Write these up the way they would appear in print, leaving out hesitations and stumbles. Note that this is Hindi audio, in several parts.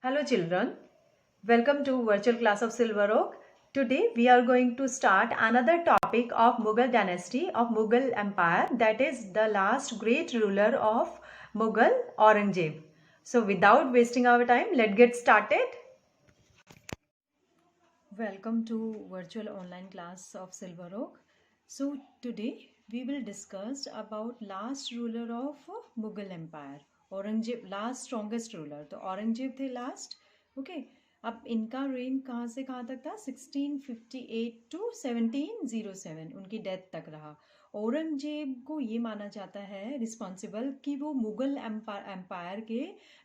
Hello children, welcome to virtual class of Silver Oak. Today we are going to start another topic of Mughal dynasty of Mughal empire, that is the last great ruler of Mughal, Aurangzeb. So without wasting our time, let's get started. Welcome to virtual online class of Silver Oak. So today we will discuss about last ruler of Mughal Empire, Aurangzeb last strongest ruler. तो औरंगजेब थे लास्ट. ओके. अब इनका रेन कहाँ से कहाँ तक था? 1658 टू 1707 उनकी डेथ तक रहा. औरंगजेब को ये माना जाता है रिस्पॉन्सिबल कि वो मुगल एम्पायर के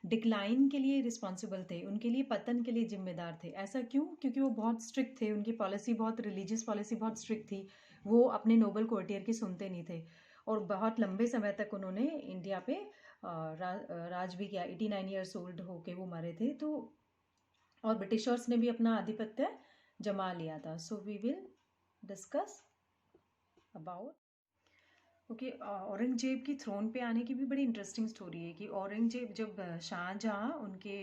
डिक्लाइन के लिए रिस्पॉन्सिबल थे, उनके लिए पतन के लिए जिम्मेदार थे. ऐसा क्यों? क्योंकि वो बहुत स्ट्रिक्ट थे, उनकी पॉलिसी बहुत रिलीजियस पॉलिसी बहुत स्ट्रिक्ट थी. वो अपने नोबल कोर्टियर की सुनते नहीं थे और बहुत लंबे समय तक उन्होंने इंडिया पे राज भी किया. 89 ईयर्स ओल्ड होके वो मरे थे. तो और ब्रिटिशर्स ने भी अपना आधिपत्य जमा लिया था. So we will discuss about. Okay. Aurangzeb की थ्रोन पे आने की भी बड़ी इंटरेस्टिंग स्टोरी है कि औरंगजेब जब शाहजहाँ उनके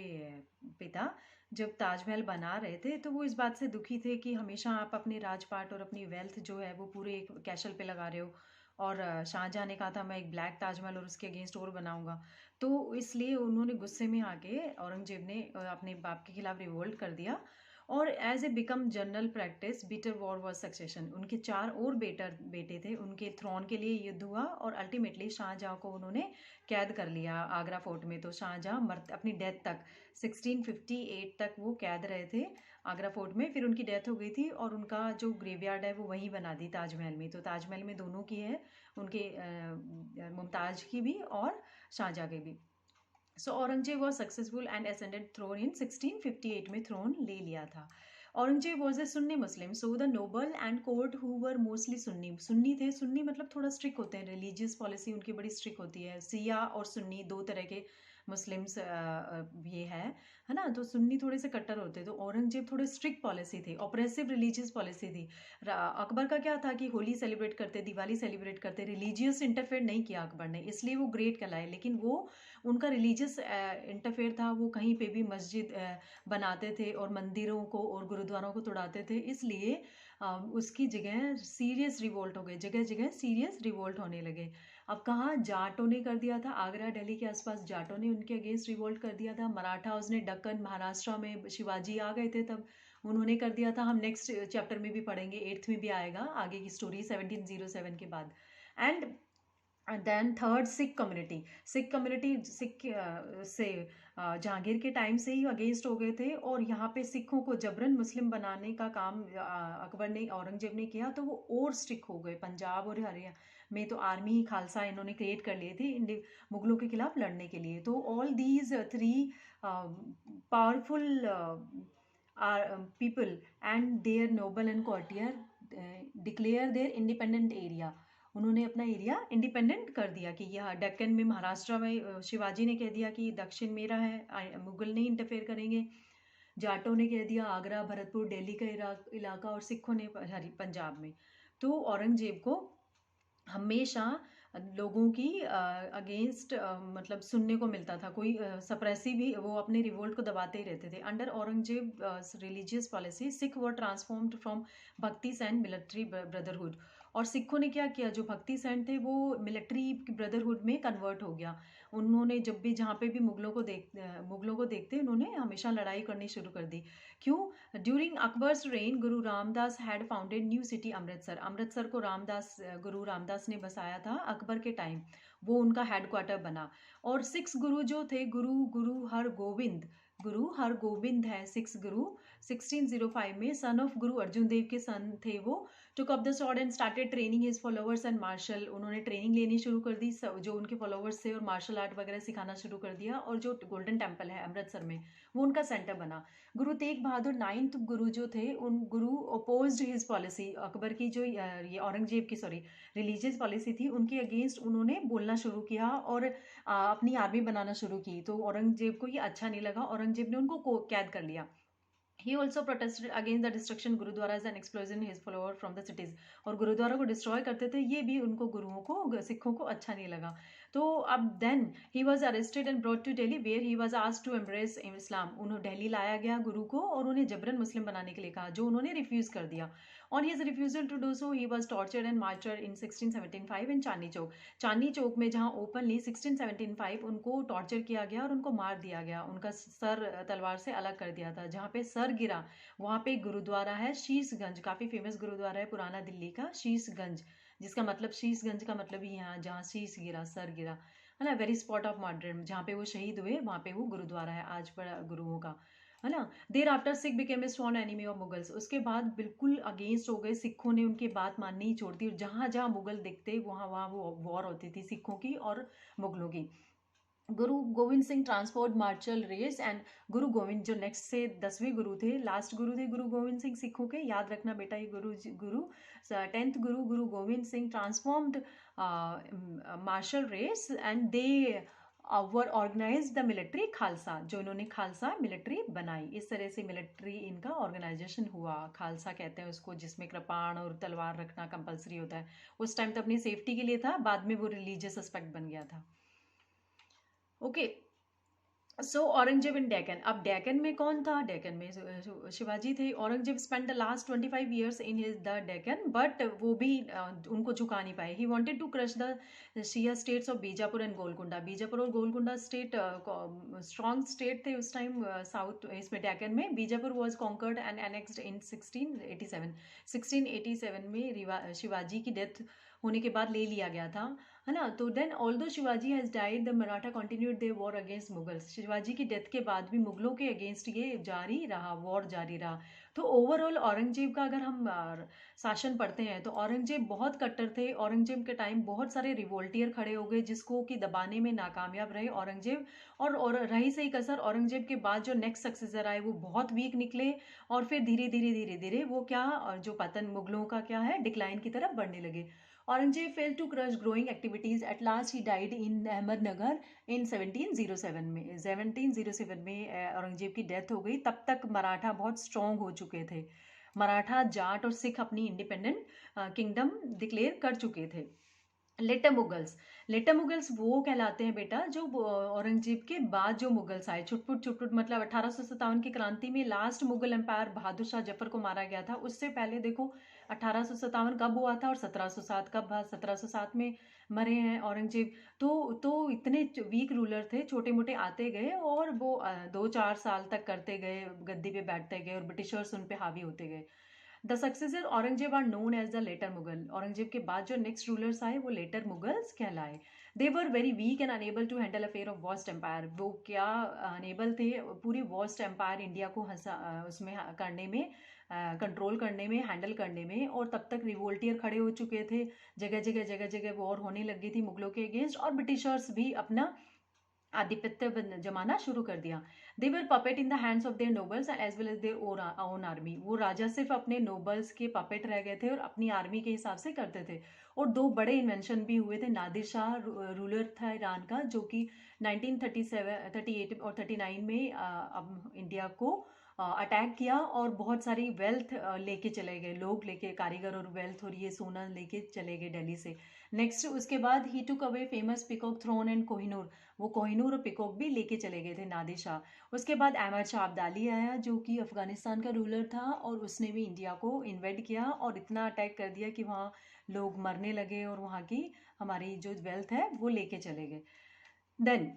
पिता जब ताजमहल बना रहे थे तो वो इस बात से दुखी थे कि हमेशा आप अपने राजपाट और अपनी वेल्थ जो है वो पूरे एक कैशल पे लगा रहे हो. और शाहजहाँ ने कहा था मैं एक ब्लैक ताजमहल और उसके अगेंस्ट और बनाऊंगा. तो इसलिए उन्होंने गुस्से में आके औरंगजेब ने अपने बाप के खिलाफ रिवोल्ट कर दिया. और as a become general practice bitter war was succession. उनके 4 और बेटे थे, उनके थ्रोन के लिए युद्ध हुआ और अल्टीमेटली शाहजहाँ को उन्होंने कैद कर लिया आगरा फोर्ट में. तो शाहजहाँ अपनी डेथ तक 1658 तक वो कैद रहे थे आगरा फोर्ट में. फिर उनकी डेथ हो गई थी और उनका जो ग्रेवयार्ड है वो वहीं बना दी ताजमहल में. तो ताजमहल में दोनों की है, उनके मुमताज की भी और शाहजहाँ की भी. So Aurangzeb was successful and ascended throne in 1658 में थ्रोन ले लिया था. Aurangzeb was a Sunni Muslim. So the noble and court who were mostly Sunni. Sunni थे. सुन्नी मतलब थोड़ा स्ट्रिक्ट होते हैं, रिलीजियस पॉलिसी उनकी बड़ी स्ट्रिक्ट होती है. सिया और सुन्नी दो तरह के मुस्लिम्स ये है ना. तो सुन्नी थोड़े से कट्टर होते हैं. तो औरंगजेब थोड़े स्ट्रिक्ट पॉलिसी थी, ऑपरेसिव रिलीजियस पॉलिसी थी. अकबर का क्या था कि होली सेलिब्रेट करते, दिवाली सेलिब्रेट करते, रिलीजियस इंटरफेयर नहीं किया अकबर ने, इसलिए वो ग्रेट कहलाए. लेकिन वो उनका रिलीजियस इंटरफेयर था. वो कहीं पे भी मस्जिद बनाते थे और मंदिरों को और गुरुद्वारों को तोड़ाते थे. इसलिए उसकी जगह सीरियस रिवोल्ट हो गए, जगह जगह सीरियस रिवोल्ट होने लगे. अब कहाँ जाटों ने कर दिया था, आगरा दिल्ली के आसपास जाटों ने उनके अगेंस्ट रिवोल्ट कर दिया था. मराठाओं ने दक्कन महाराष्ट्र में शिवाजी आ गए थे तब उन्होंने कर दिया था. हम नेक्स्ट चैप्टर में भी पढ़ेंगे, 8th में भी आएगा आगे की स्टोरी 1707 के बाद. And then third Sikh community. Sikh community Sikh से जहांगीर के टाइम से ही अगेंस्ट हो गए थे और यहाँ पे सिखों को जबरन मुस्लिम बनाने का काम अकबर ने, औरंगजेब ने किया. तो वो और स्ट्रिक्ट हो गए. पंजाब और हरियाणा में तो आर्मी खालसा इन्होंने क्रिएट कर लिए थे मुगलों के खिलाफ लड़ने के लिए. तो all these 3 powerful people and their noble and courtier declare their independent area. उन्होंने अपना एरिया इंडिपेंडेंट कर दिया कि यह डेक्कन में महाराष्ट्र में शिवाजी ने कह दिया कि दक्षिण मेरा है, मुगल नहीं इंटरफेयर करेंगे. जाटों ने कह दिया आगरा भरतपुर दिल्ली का इलाका, और सिखों ने पंजाब में. तो औरंगजेब को हमेशा लोगों की अगेंस्ट मतलब सुनने को मिलता था. कोई सप्रेसिव भी, वो अपने रिवोल्ट को दबाते ही रहते थे. Under Aurangzeb religious policy Sikh were transformed from भक्ति सैंड मिलिट्री ब्रदरहुड. और सिखों ने क्या किया, जो भक्ति सैंड थे वो मिलिट्री ब्रदरहुड में कन्वर्ट हो गया. उन्होंने जब भी जहाँ पे भी मुगलों को देखते उन्होंने हमेशा लड़ाई करनी शुरू कर दी. क्यों? During Akbar's rain Guru Ramdas had founded new city Amritsar. Amritsar को गुरु रामदास ने बसाया था अकबर के टाइम. वो उनका हेडक्वार्टर बना. और 6 गुरु जो थे, गुरु हर गोविंद है 6 गुरु. 1605 में सन ऑफ गुरु अर्जुन देव के सन थे वो. Took up the sword and started training his followers and martial. उन्होंने ट्रेनिंग लेनी शुरू कर दी जो उनके फॉलोअर्स थे, और मार्शल आर्ट वगैरह सिखाना शुरू कर दिया. और जो गोल्डन टेम्पल है अमृतसर में वो उनका सेंटर बना. गुरु तेग बहादुर 9th गुरु जो थे, उन गुरु अपोज्ड हिज पॉलिसी. अकबर की जो ये औरंगजेब की सॉरी रिलीजियस पॉलिसी थी उनके अगेंस्ट उन्होंने बोलना शुरू किया और अपनी आर्मी बनाना शुरू की. तो औरंगजेब को ये अच्छा नहीं लगा, औरंगजेब ने उनको कैद कर लिया. He also protested against the destruction gurdwaras and explosion his follower from the cities. और गुरुद्वारा को डिस्ट्रॉय करते थे, ये भी उनको गुरुओं को सिखों को अच्छा नहीं लगा. तो अब then he was arrested and brought to Delhi where he was asked to embrace Islam. उन्हें दिल्ली लाया गया गुरु को और उन्हें जबरन मुस्लिम बनाने के लिए कहा, जो उन्होंने रिफ्यूज कर दिया। On his refusal to do so he was tortured and martyred in 1675 in Chandni Chowk. Chandni Chowk में जहाँ ओपनली 1675 उनको टॉर्चर किया गया और उनको मार दिया गया, उनका सर तलवार से अलग कर दिया था। जहाँ पे सर गिरा वहाँ पे एक गुरुद्वारा है शीशगंज, काफ़ी फेमस गुरुद्वारा है पुराना दिल्ली का शीशगंज, जिसका मतलब शीशगंज का मतलब ही यहाँ जहाँ शीश गिरा, सर गिरा, है ना। वेरी स्पॉट ऑफ मार्टरडम, जहाँ पे वो शहीद हुए वहाँ पे वो गुरुद्वारा है आज बड़ा गुरुओं का, है ना। There after Sikh became a strong enemy of Mughals. उसके बाद बिल्कुल अगेंस्ट हो गए, सिखों ने उनकी बात माननी ही छोड़ दी और जहाँ जहाँ मुगल दिखते वहाँ वहाँ वो वॉर होती थी सिखों की और मुगलों की। Guru Gobind Singh transport martial race and Guru Gobind जो नेक्स्ट से 10वें गुरु थे, लास्ट गुरु थे गुरु गोविंद सिंह सिखों के, याद रखना बेटा ये गुरु 10th Guru Guru Gobind Singh transformed martial race and they were organise the military Khalsa, जो इन्होंने खालसा मिलिट्री बनाई। इस तरह से मिलिट्री इनका ऑर्गेनाइजेशन हुआ, खालसा कहते हैं उसको, जिसमें कृपाण और तलवार रखना कंपलसरी होता है। उस टाइम तो अपनी सेफ्टी के लिए था, बाद में वो रिलीजियस एस्पेक्ट बन गया था। Okay, so Aurangzeb in Deccan. अब डेक्कन में कौन था? डेक्कन में शिवाजी थे। Aurangzeb spend the last 25 years in his the Deccan, but वो भी उनको झुका नहीं पाए। He wanted to crush the Shia states of Bijapur and Golconda. Bijapur और गोलकुंडा स्टेट स्ट्रॉन्ग स्टेट थे उस टाइम साउथ इसमें डेक्कन में। Bijapur was conquered and annexed in 1687। 1687 में शिवाजी की डेथ होने के बाद ले लिया गया था, है ना। तो then although Shivaji has died the Maratha continued their war against Mughals. Shivaji की डेथ के बाद भी मुगलों के अगेंस्ट ये जारी रहा, वॉर जारी रहा। तो ओवरऑल औरंगजेब का अगर हम शासन पढ़ते हैं तो औरंगजेब बहुत कट्टर थे। औरंगजेब के टाइम बहुत सारे रिवोल्टियर खड़े हो गए जिसको कि दबाने में नाकामयाब रहे औरंगजेब। और रही सही कसर, औरंगजेब के बाद जो नेक्स्ट सक्सेसर आए वो बहुत वीक निकले और फिर धीरे धीरे धीरे धीरे वो क्या, जो पतन मुगलों का क्या है, डिक्लाइन की तरफ बढ़ने लगे। Aurangzeb failed to crush growing activities. At last he died in Ahmednagar in 1707 में। 1707 में औरंगजेब की डेथ हो गई। तब तक मराठा बहुत स्ट्रॉन्ग हो चुके थे। मराठा, जाट और सिख अपनी इंडिपेंडेंट किंगडम डिक्लेयर कर चुके थे। Letter Mughals. लेटर मुगल्स वो कहलाते हैं बेटा जो औरंगजेब के बाद जो मुगल्स आए, छुटपुट छुटपुट, मतलब 1857 की क्रांति में लास्ट मुगल एम्पायर बहादुर शाह जफर को मारा गया था। उससे पहले देखो 1857 कब हुआ था और 1707 कब, 1707 में मरे हैं औरंगजेब। तो इतने वीक रूलर थे, छोटे मोटे आते गए और वो 2-4 साल तक करते गए, गद्दी पे बैठते गए और ब्रिटिशर्स उन पे हावी होते गए। The successor Aurangzeb are known as the later Mughal. Aurangzeb के बाद जो नेक्स्ट रूलर्स आए वो लेटर मुगल्स कहलाए। They were very weak and unable to handle affair of vast empire. वो क्या अनेबल थे पूरी वॉस्ट एम्पायर इंडिया को उसमें करने में, कंट्रोल करने में, हैंडल करने में। और तब तक रिवोल्टियर खड़े हो चुके थे, जगह जगह वॉर होने लगी थी मुगलों के अगेंस्ट और ब्रिटिशर्स भी अपना आधिपत्य जमाना शुरू कर दिया। They were puppet in the hands of their nobles as well as their own army. वो राजा सिर्फ अपने नोबल्स के पपेट रह गए थे और अपनी आर्मी के हिसाब से करते थे। और दो बड़े इन्वेंशन भी हुए थे। नादिर शाह रूलर था ईरान का, जो कि 1937, 38 और 39 में अब इंडिया को अटैक किया और बहुत सारी वेल्थ लेके चले गए, लोग लेके, कारीगर और वेल्थ और ये सोना लेके चले गए दिल्ली से। नेक्स्ट उसके बाद he took away famous peacock throne and Kohinoor. वो कोहिनूर और पिकॉक भी लेके चले गए थे नादिर शाह। उसके बाद अहमद शाह अब्दाली आया जो कि अफगानिस्तान का रूलर था और उसने भी इंडिया को इन्वेड किया और इतना अटैक कर दिया कि वहाँ लोग मरने लगे और वहाँ की हमारी जो वेल्थ है वो लेके चले गए। Then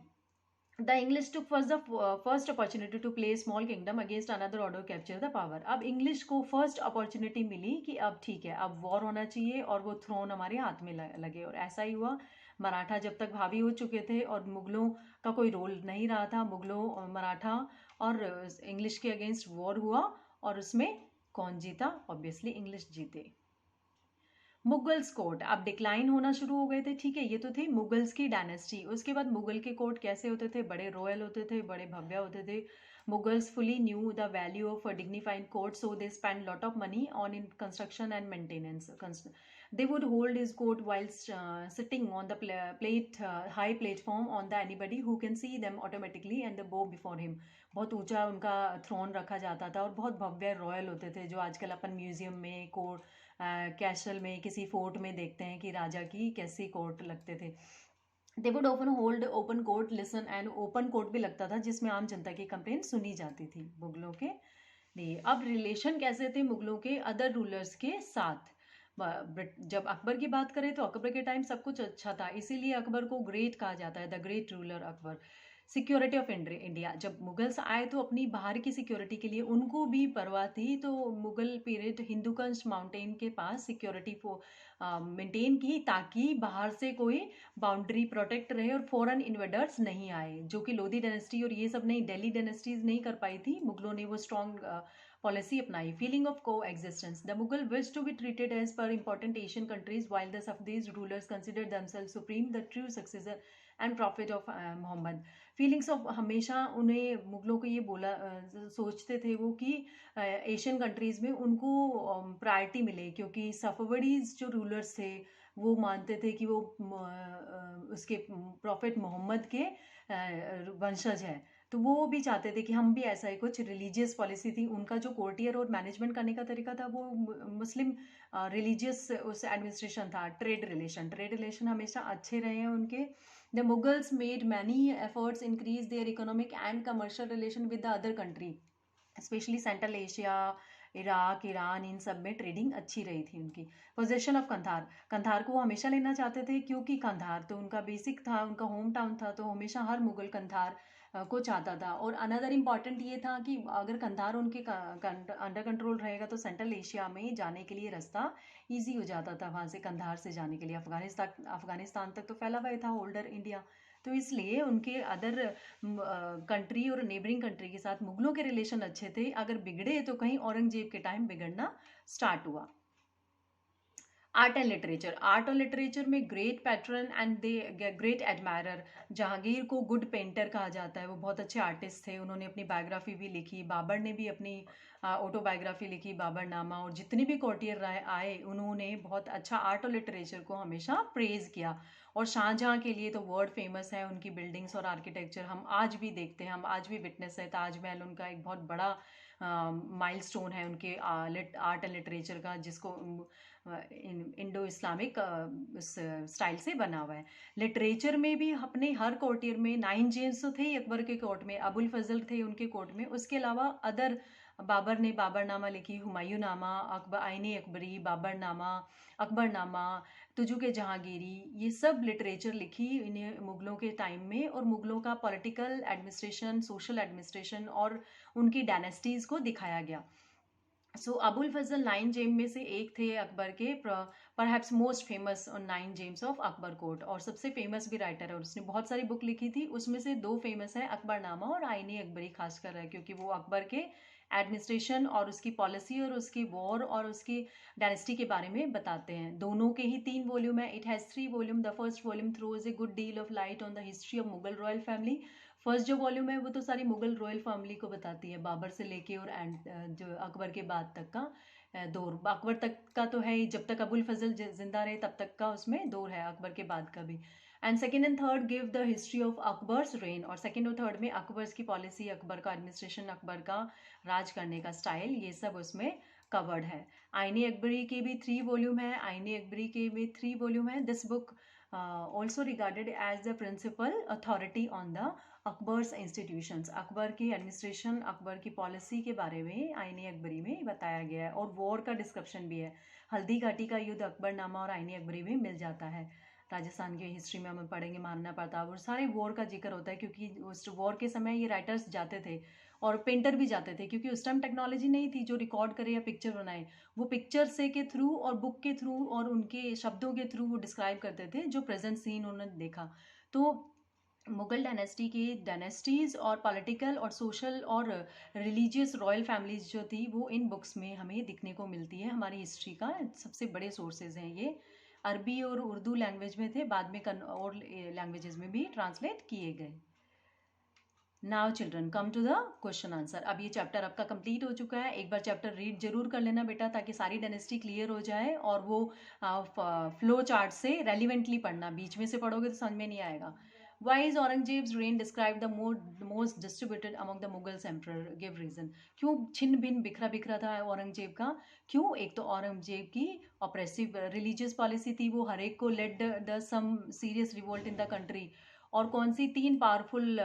the English took was the first opportunity to play small kingdom against another order to capture the power। अब इंग्लिश को फर्स्ट अपॉर्चुनिटी मिली कि अब ठीक है, अब वॉर होना चाहिए और वो थ्रोन हमारे हाथ में लगे। और ऐसा ही हुआ। मराठा जब तक हावी हो चुके थे और मुगलों का कोई रोल नहीं रहा था, मुगलों, मराठा और इंग्लिश के अगेंस्ट वॉर हुआ और उसमें कौन जीता? ऑब्वियसली इंग्लिश जीते। मुगल्स कोर्ट अब डिक्लाइन होना शुरू हो गए थे, ठीक है। ये तो थी मुगल्स की डायनेस्टी। उसके बाद मुगल के कोर्ट कैसे होते थे? बड़े रॉयल होते थे, बड़े भव्य होते थे। Mughals fully new the value of dignified court, so they spend lot of money on in construction and maintenance. They would hold his court whilst sitting on the high platform on the anybody who can see them automatically and the bow before him। बहुत ऊंचा उनका थ्रोन रखा जाता था और बहुत भव्य रॉयल होते थे, जो आजकल अपन म्यूजियम में, कोर्ट कैसल में, किसी फोर्ट में देखते हैं कि राजा की कैसी कोर्ट लगते थे। They would open hold open court listen and open court भी लगता था जिसमें आम जनता की कंप्लेन सुनी जाती थी मुगलों के लिए। अब रिलेशन कैसे थे मुगलों के अदर रूलर्स के साथ? जब अकबर की बात करें तो अकबर के टाइम सब कुछ अच्छा था, इसीलिए अकबर को ग्रेट कहा जाता है, the great ruler Akbar. Security of India, जब मुगल्स आए तो अपनी बाहर की सिक्योरिटी के लिए उनको भी परवाह थी, तो मुगल पीरियड हिंदूकुंज माउंटेन के पास सिक्योरिटी को मेंटेन की ताकि बाहर से कोई बाउंड्री प्रोटेक्ट रहे और फॉरेन इन्वेडर्स नहीं आए, जो कि लोधी डायनेस्टी और ये सब नहीं, दिल्ली डायनेस्टीज नहीं कर पाई थी। मुगलों ने वो स्ट्रॉन्ग पॉलिसी अपनाई। Feeling of coexistence, the Mughal wish to be treated as per important Asian countries while the Safavids rulers consider themselves supreme, the true successor and prophet of Muhammad. Feelings of, हमेशा उन्हें मुगलों को ये बोला सोचते थे वो कि एशियन कंट्रीज में उनको प्रायोरिटी मिले, क्योंकि सफवडीज जो रूलर्स थे वो मानते थे कि वो उसके प्रॉफिट मोहम्मद के वंशज है, तो वो भी चाहते थे कि हम भी ऐसा ही कुछ रिलीजियस पॉलिसी थी। उनका जो कोर्टियर और मैनेजमेंट करने का तरीका था वो मुस्लिम रिलीजियस उस एडमिनिस्ट्रेशन था। ट्रेड रिलेशन हमेशा अच्छे रहे हैं उनके। The Mughals made many efforts increase their economic and commercial relation with the other country, especially Central Asia, Iraq, Iran, इन सब में ट्रेडिंग अच्छी रही थी उनकी। पोजेशन ऑफ कंधार, कंधार को वो हमेशा लेना चाहते थे क्योंकि कंधार तो उनका बेसिक था, उनका होम टाउन था, तो हमेशा हर मुगल कंधार को चाहता था। और अनदर इम्पॉर्टेंट ये था कि अगर कंधार उनके अंडर कंट्रोल रहेगा तो सेंट्रल एशिया में जाने के लिए रास्ता ईजी हो जाता था, वहाँ से कंधार से जाने के लिए। अफगानिस्तान तक तो फैला हुआ था ओल्डर इंडिया, तो इसलिए उनके अदर कंट्री और नेबरिंग कंट्री के साथ मुगलों के रिलेशन अच्छे थे। अगर बिगड़े तो कहीं औरंगजेब के टाइम बिगड़ना स्टार्ट हुआ। आर्ट एंड लिटरेचर, आर्ट और लिटरेचर में great patron and they great admirer, Jahangir को गुड पेंटर कहा जाता है, वो बहुत अच्छे आर्टिस्ट थे। उन्होंने अपनी बायोग्राफी भी लिखी, बाबर ने भी अपनी ऑटोबायोग्राफी लिखी, बाबरनामा, और जितने भी कोर्टियर आए उन्होंने बहुत अच्छा आर्ट और लिटरेचर को हमेशा प्रेज किया। और शाहजहाँ के लिए तो वर्ल्ड फेमस है, उनकी बिल्डिंग्स और आर्किटेक्चर हम आज भी देखते हैं, हम आज भी विटनेस है। ताजमहल उनका एक बहुत बड़ा माइलस्टोन है उनके आर्ट एंड लिटरेचर का, जिसको इंडो इस्लामिक स्टाइल से बना हुआ है। लिटरेचर में भी अपने हर कोर्टियर में 9 जेम्स तो थे ही अकबर के कोर्ट में, अबुल फजल थे उनके कोर्ट में, उसके अलावा अदर, बाबर ने बाबरनामा लिखी, हुमायूं नामा, अकबर आईने अकबरी, बाबरनामा, अकबरनामा, तुजू के जहांगीरी, ये सब लिटरेचर लिखी इन्हें मुगलों के टाइम में। और मुगलों का पॉलिटिकल एडमिनिस्ट्रेशन, सोशल एडमिनिस्ट्रेशन और उनकी डायनेस्टीज को दिखाया गया। सो अबुल फजल 9 जेम में से एक थे अकबर के, perhaps most famous on 9 James of Akbar court, और सबसे फेमस भी राइटर है और उसने बहुत सारी बुक लिखी थी। उसमें से 2 फेमस है, अकबरनामा और आईने अकबरी, खासकर है क्योंकि वो अकबर के एडमिनिस्ट्रेशन और उसकी पॉलिसी और उसकी वॉर और उसकी डायनेस्टी के बारे में बताते हैं। दोनों के ही 3 वॉल्यूम है। It has 3 volume. The first volume throws a good deal of light on the history of Mughal royal family. First जो वॉल्यूम है वो तो सारी मुगल रॉयल फैमिली को बताती है, बाबर से लेके और एंड जो अकबर के बाद तक का दौर। अकबर तक का तो है ही, जब तक अबुल फजल जिंदा रहे तब तक का उसमें दौर है, अकबर के बाद का भी। And second and third give the history of Akbar's rain, और सेकेंड और थर्ड में अकबर्स की पॉलिसी, अकबर का एडमिनिस्ट्रेशन, अकबर का राज करने का स्टाइल, ये सब उसमें कवर्ड है। आईने अकबरी के भी 3 वॉल्यूम है, आईने अकबरी के भी 3 वॉल्यूम है। This book also regarded as the principal authority on the Akbar's institutions, Akbar की एडमिनिस्ट्रेशन, अकबर की पॉलिसी के बारे में आईने अकबरी में बताया गया है। और वॉर का डिस्क्रिप्शन भी है, हल्दी घाटी का युद्ध अकबरनामा और आईने अकबरी में मिल जाता है। राजस्थान की हिस्ट्री में हम पढ़ेंगे महाराणा प्रताप, और सारे वॉर का जिक्र होता है क्योंकि उस वॉर के समय ये राइटर्स जाते थे और पेंटर भी जाते थे, क्योंकि उस टाइम टेक्नोलॉजी नहीं थी जो रिकॉर्ड करे या पिक्चर बनाए, वो पिक्चर से के थ्रू और बुक के थ्रू और उनके शब्दों के थ्रू वो डिस्क्राइब करते थे जो प्रेजेंट सीन उन्होंने देखा। तो मुगल डायनेस्टी की डायनेस्टीज और पॉलिटिकल और सोशल और रिलीजियस रॉयल फैमिलीज जो थी वो इन बुक्स में हमें दिखने को मिलती है। हमारी हिस्ट्री का सबसे बड़े सोर्सेज हैं ये। अरबी और उर्दू लैंग्वेज में थे, बाद में और लैंग्वेजेस में भी ट्रांसलेट किए गए। Now children come to the question answer. अब ये चैप्टर आपका कंप्लीट हो चुका है। एक बार चैप्टर रीड जरूर कर लेना बेटा, ताकि सारी डायनेस्टी क्लियर हो जाए, और वो फ्लो चार्ट से रेलिवेंटली पढ़ना, बीच में से पढ़ोगे तो समझ में नहीं आएगा। Why is Aurangzeb's reign described the most distributed among the Mughals emperor? Give reason. क्यों छिन्न भिन्न बिखरा बिखरा था औरंगजेब का? क्यों? एक तो औरंगजेब की ऑप्रेसिव रिलीजियस पॉलिसी थी, वो हर एक को led the some serious revolt in the country. और कौन सी तीन powerful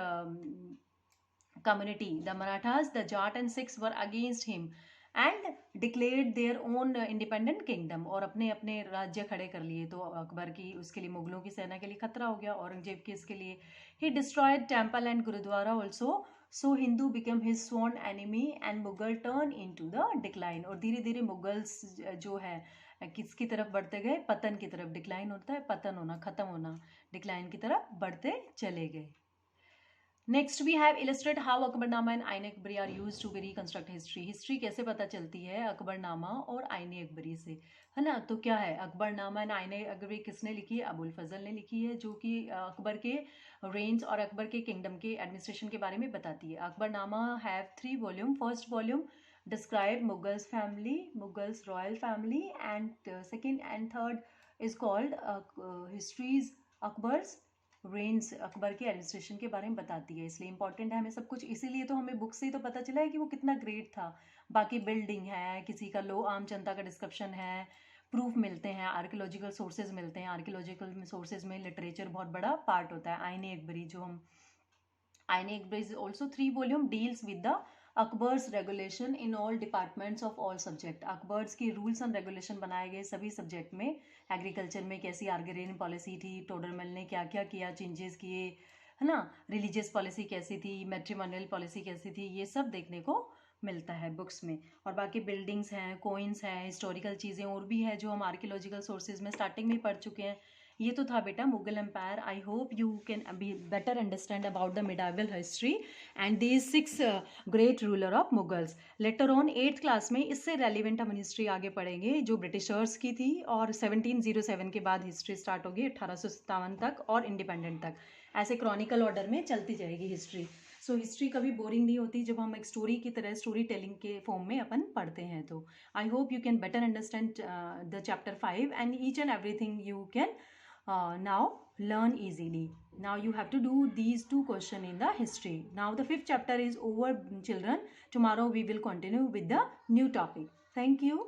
community, the Marathas, the Jat and Sikhs were against him and declared their own independent kingdom. और अपने अपने राज्य खड़े कर लिए. तो अकबर की उसके लिए मुगलों की सेना के लिए खतरा हो गया, औरंगजेब के इसके लिए. He destroyed temple and Gurudwara also. So Hindu became his sworn enemy and Mughal turned into the decline. और धीरे धीरे मुगल्स जो है किसकी तरफ बढ़ते गए? पतन की तरफ. डिक्लाइन होता है पतन होना, खत्म होना. डिक्लाइन की तरफ बढ़ते चले गए. Next we have illustrate how Akbarnama and Ain Akbari are used to reconstruct history. History कैसे पता चलती है? अकबरनामा और आईन अकबरी से, है ना. तो क्या है अकबरनामा एंड आईन अकबरी? किसने लिखी है? अबुल फजल ने लिखी है, जो कि अकबर के रेंज और अकबर के किंगडम के एडमिनिस्ट्रेशन के बारे में बताती है. Akbarnama have 3 volume. First volume describe Mughals family, Mughals royal family, and second and third is called histories Akbar's range. Akbar के एडमिनिस्ट्रेशन के बारे में बताती है, इसलिए इंपॉर्टेंट है हमें सब कुछ. इसीलिए तो हमें बुक से ही तो पता चला है कि वो कितना ग्रेट था. बाकी बिल्डिंग है, किसी का लो आम जनता का डिस्क्रिप्शन है, प्रूफ मिलते हैं, आर्कियोलॉजिकल सोर्सेज मिलते हैं. आर्कियोलॉजिकल सोर्सेज में लिटरेचर बहुत बड़ा पार्ट होता है. आईन अकबरी जो हम आईन Akbari is also 3 volume, deals with the Akbar's regulation in all departments of all subject. Akbar's की रूल्स एंड रेगुलेशन बनाए गए सभी सब्जेक्ट में. एग्रीकल्चर में कैसी आर्गेरियन पॉलिसी थी, टोडरमल ने क्या क्या किया, चेंजेस किए, है ना. रिलीजियस पॉलिसी कैसी थी, मैट्रिमोनियल पॉलिसी कैसी थी, ये सब देखने को मिलता है बुक्स में. और बाकी बिल्डिंग्स हैं, कोइंस हैं, हिस्टोरिकल चीज़ें और भी है जो हम आर्कियोलॉजिकल सोर्सेज में स्टार्टिंग में पढ़ चुके हैं. ये तो था बेटा Mughal empire. I hope you can be better understand about the medieval history and these 6 great ruler of Mughals. Later on 8th class में इससे रेलिवेंट हम हिस्ट्री आगे पढ़ेंगे जो ब्रिटिशर्स की थी, और 1707 के बाद हिस्ट्री स्टार्ट होगी 1857 तक और इंडिपेंडेंट तक. ऐसे क्रॉनिकल ऑर्डर में चलती जाएगी हिस्ट्री. सो हिस्ट्री कभी बोरिंग नहीं होती जब हम एक स्टोरी की तरह स्टोरी टेलिंग के फॉर्म में अपन पढ़ते हैं. तो आई hope you can better understand the chapter 5 and each and everything you can now learn easily. Now you have to do these 2 questions in the history. Now the 5th chapter is over, children. Tomorrow we will continue with the new topic. Thank you.